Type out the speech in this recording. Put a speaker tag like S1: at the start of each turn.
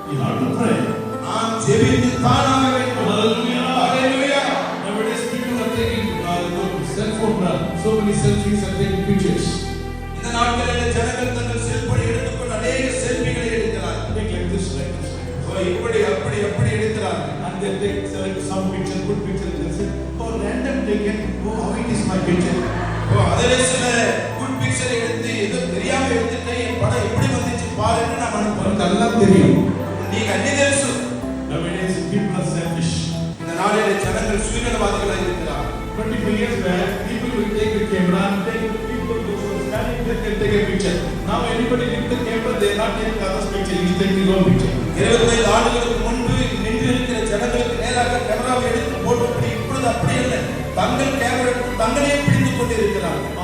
S1: You have to pray.
S2: நாம் ஜெபித்து தான் ஆக வேண்டும்.
S1: Hallelujah.
S2: Hallelujah.
S1: Nowadays people are taking cell phone, so many selfies and taking pictures.
S2: இந்த நாட்களில் ஜனங்கள் தங்கள் செல்போனை எடுத்துக்கொண்டு அநேக செல்ஃபிகளை எடுக்கிறார்கள்.
S1: Take like this, like this.
S2: இப்படி அப்படி அப்படி எடுக்கிறார்கள்.
S1: And they take select some picture, good picture, and they say, oh, random taken, oh, how it is my picture.
S2: அதிலே சில குட் பிக்சர் எடுத்து ஏதோ தெரியாம எடுத்துட்டேன், என் படம் எப்படி வந்துச்சு பாருன்னு நான் அனுப்புறேன்.
S1: அதெல்லாம் தெரியும்.
S2: நீங்க அன்னி తెలుసు.
S1: Nowadays people are selfish.
S2: இந்த நாளிலே ஜனங்கள் சுயநலவாதிகளாக இருக்கிறார்கள்.
S1: 25 years back, people will take the camera and take people who are standing there can take a picture. Now anybody with the camera, they are not taking others picture, he is taking his own picture.
S2: 25 ஆண்டுகளுக்கு முன்பு நின்று இருக்கிற ஜனங்களுக்கு நேராக கேமராவை எடுத்து போட்டபடி இப்பொழுது அப்படி இல்லை. தங்கள் கேமரா தங்களே பிடித்துக் கொண்டு இருக்கிறார்கள்.